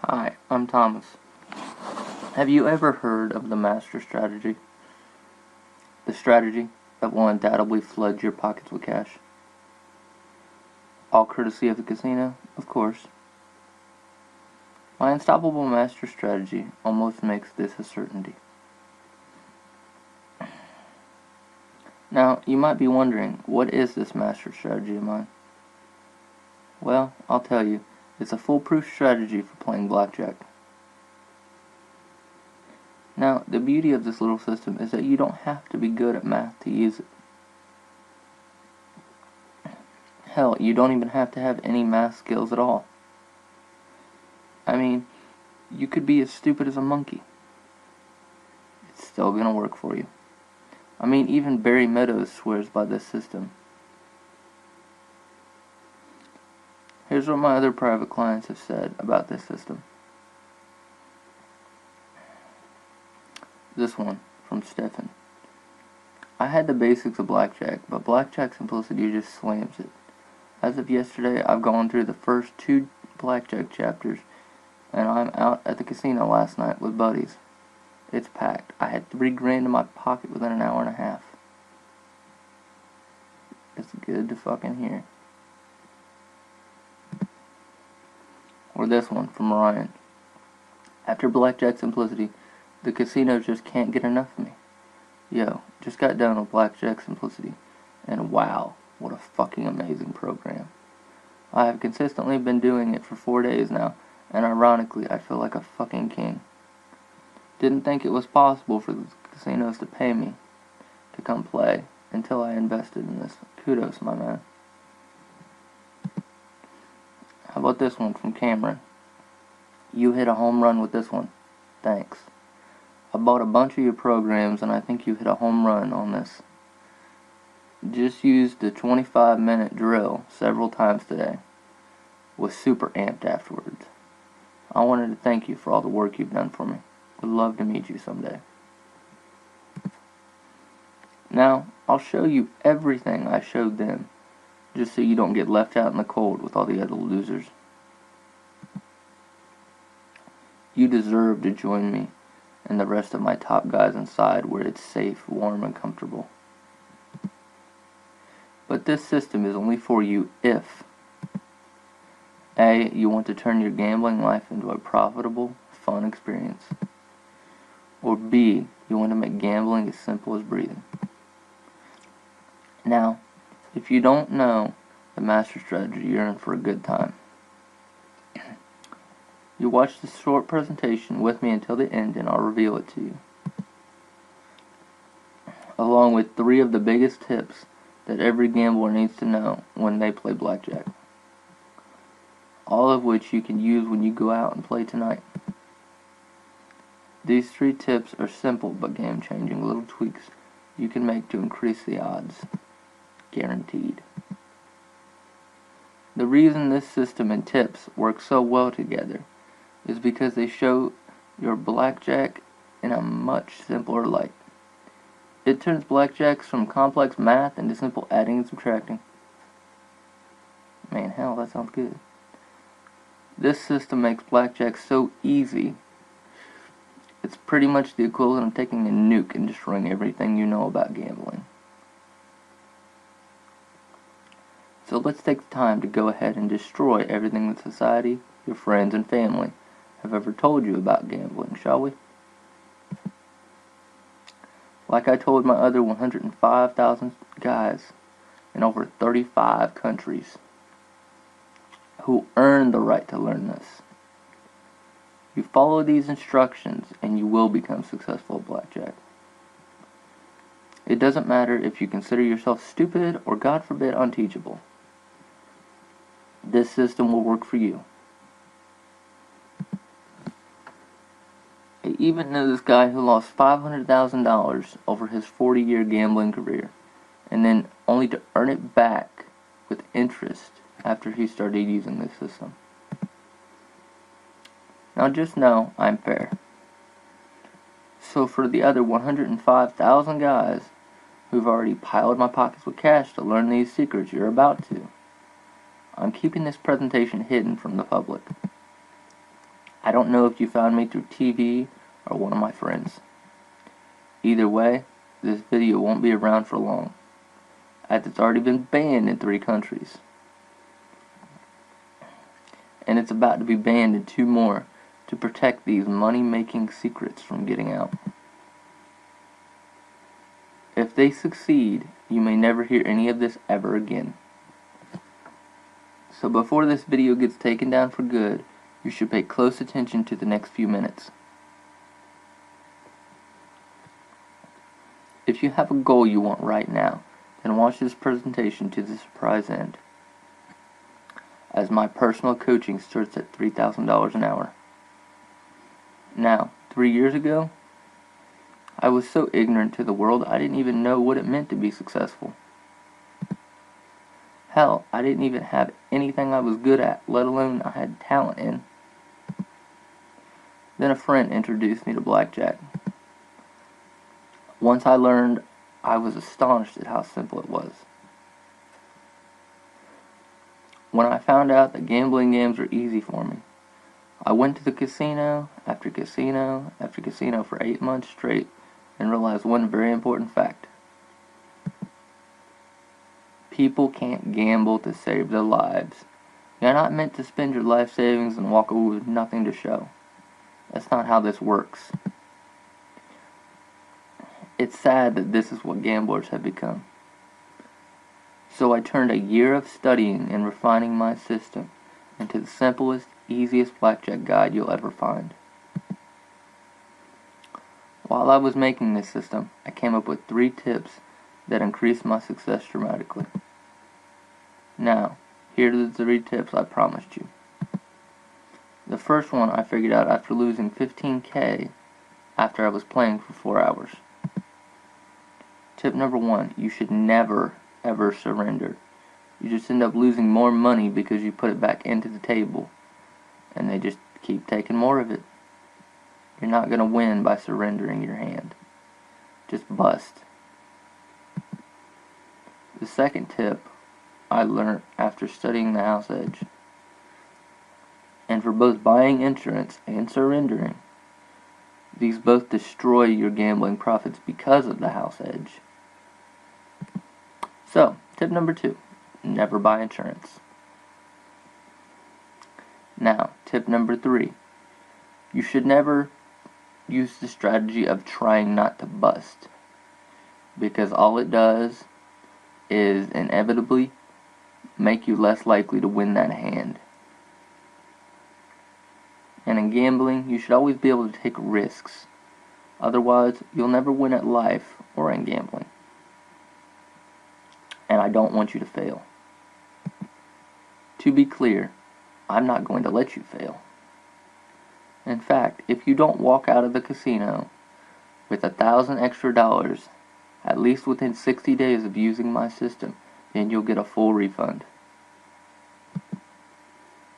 Hi, I'm Thomas. Have you ever heard of the master strategy? The strategy that will undoubtedly flood your pockets with cash? All courtesy of the casino, of course. My unstoppable master strategy almost makes this a certainty. Now, you might be wondering, what is this master strategy of mine? Well, I'll tell you, it's a foolproof strategy for playing blackjack. Now, the beauty of this little system is that you don't have to be good at math to use it. Hell, you don't even have to have any math skills at all. I mean, you could be as stupid as a monkey. It's still gonna work for you. I mean, even Barry Meadows swears by this system. Here's what my other private clients have said about this system. This one, from Stefan. I had the basics of blackjack, but blackjack simplicity just slams it. As of yesterday, I've gone through the first 2 blackjack chapters, and I'm out at the casino last night with buddies. It's packed. I had $3 grand in my pocket within an hour and a half. It's good to fucking hear. Or this one from Ryan. After blackjack simplicity, the casinos just can't get enough of me. Yo, just got done with blackjack simplicity, and wow, what a fucking amazing program. I have consistently been doing it for 4 days now, and ironically, I feel like a fucking king. Didn't think it was possible for the casinos to pay me to come play until I invested in this. Kudos, my man. How about this one from Cameron? You hit a home run with this one. Thanks. I bought a bunch of your programs and I think you hit a home run on this. Just used the 25-minute drill several times today. Was super amped afterwards. I wanted to thank you for all the work you've done for me. Would love to meet you someday. Now, I'll show you everything I showed them, just so you don't get left out in the cold with all the other losers. You deserve to join me and the rest of my top guys inside where it's safe, warm, and comfortable. But this system is only for you if A, you want to turn your gambling life into a profitable, fun experience, or B, you want to make gambling as simple as breathing. Now, if you don't know the master strategy, you're in for a good time. You watch this short presentation with me until the end and I'll reveal it to you, along with 3 of the biggest tips that every gambler needs to know when they play blackjack, all of which you can use when you go out and play tonight. These 3 tips are simple but game-changing little tweaks you can make to increase the odds. Guaranteed. The reason this system and tips work so well together is because they show your blackjack in a much simpler light. It turns blackjacks from complex math into simple adding and subtracting. Man, hell, that sounds good. This system makes blackjack so easy, it's pretty much the equivalent of taking a nuke and destroying everything you know about gambling. So let's take the time to go ahead and destroy everything that society, your friends, and family have ever told you about gambling, shall we? Like I told my other 105,000 guys in over 35 countries who earned the right to learn this. You follow these instructions and you will become successful at blackjack. It doesn't matter if you consider yourself stupid or, God forbid, unteachable. This system will work for you. I even know this guy who lost $500,000 over his 40-year gambling career, and then only to earn it back with interest after he started using this system. Now just know I'm fair. So for the other 105,000 guys who've already piled my pockets with cash to learn these secrets you're about to, I'm keeping this presentation hidden from the public. I don't know if you found me through TV or one of my friends. Either way, this video won't be around for long, as it's already been banned in 3 countries. And it's about to be banned in 2 more to protect these money-making secrets from getting out. If they succeed, you may never hear any of this ever again. So before this video gets taken down for good, you should pay close attention to the next few minutes. If you have a goal you want right now, then watch this presentation to the surprise end, as my personal coaching starts at $3,000 an hour. Now, 3 years ago, I was so ignorant to the world I didn't even know what it meant to be successful. Hell, I didn't even have anything I was good at, let alone I had talent in. Then a friend introduced me to blackjack. Once I learned, I was astonished at how simple it was. When I found out that gambling games were easy for me, I went to the casino after casino after casino for 8 months straight and realized one very important fact. People can't gamble to save their lives. You're not meant to spend your life savings and walk away with nothing to show. That's not how this works. It's sad that this is what gamblers have become. So I turned a year of studying and refining my system into the simplest, easiest blackjack guide you'll ever find. While I was making this system, I came up with 3 tips that increased my success dramatically. Now, here are the 3 tips I promised you. The first one I figured out after losing $15,000 after I was playing for 4 hours. Tip number 1, you should never, ever surrender. You just end up losing more money because you put it back into the table, and they just keep taking more of it. You're not going to win by surrendering your hand. Just bust. The second tip I learned after studying the house edge. And for both buying insurance and surrendering, these both destroy your gambling profits because of the house edge. So, tip number 2, never buy insurance. Now, tip number 3, you should never use the strategy of trying not to bust, because all it does is inevitably make you less likely to win that hand. And in gambling, you should always be able to take risks. Otherwise, you'll never win at life or in gambling. And I don't want you to fail. To be clear, I'm not going to let you fail. In fact, if you don't walk out of the casino with $1,000 extra, at least within 60 days of using my system, then you'll get a full refund.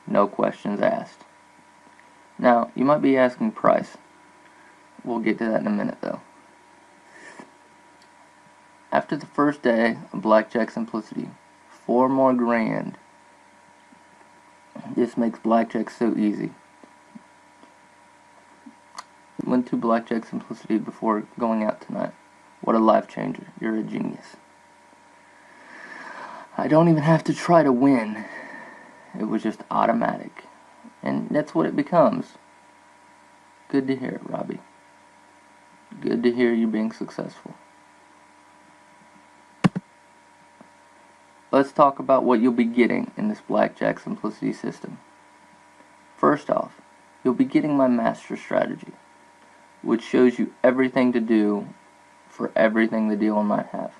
No questions asked. Now, you might be asking price. We'll get to that in a minute though. After the first day of Blackjack Simplicity, 4 more grand. This makes blackjack so easy. Went to Blackjack Simplicity before going out tonight. What a life changer. You're a genius. I don't even have to try to win. It was just automatic. And that's what it becomes. Good to hear it, Robbie. Good to hear you being successful. Let's talk about what you'll be getting in this Blackjack Simplicity system. First off, you'll be getting my master strategy, which shows you everything to do for everything the dealer might have,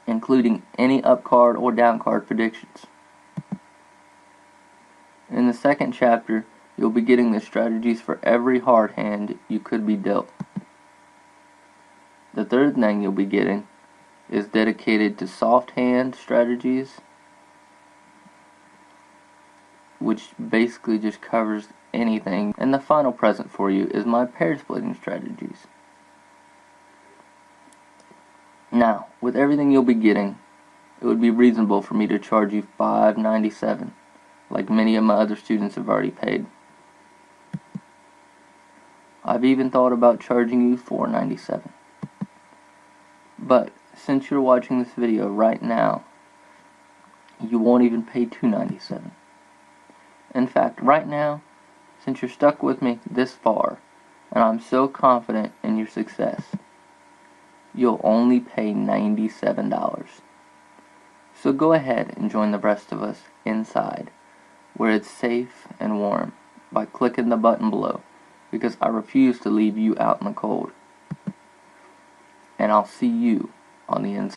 including any up card or down card predictions. In the second chapter, you'll be getting the strategies for every hard hand you could be dealt. The third thing you'll be getting is dedicated to soft hand strategies, which basically just covers anything. And the final present for you is my pair splitting strategies. Now, with everything you'll be getting, it would be reasonable for me to charge you $5.97 like many of my other students have already paid. I've even thought about charging you $4.97. But since you're watching this video right now, you won't even pay $2.97. In fact, right now, since you're stuck with me this far, and I'm so confident in your success, you'll only pay $97. So go ahead and join the rest of us inside, where it's safe and warm, by clicking the button below, because I refuse to leave you out in the cold. And I'll see you on the inside.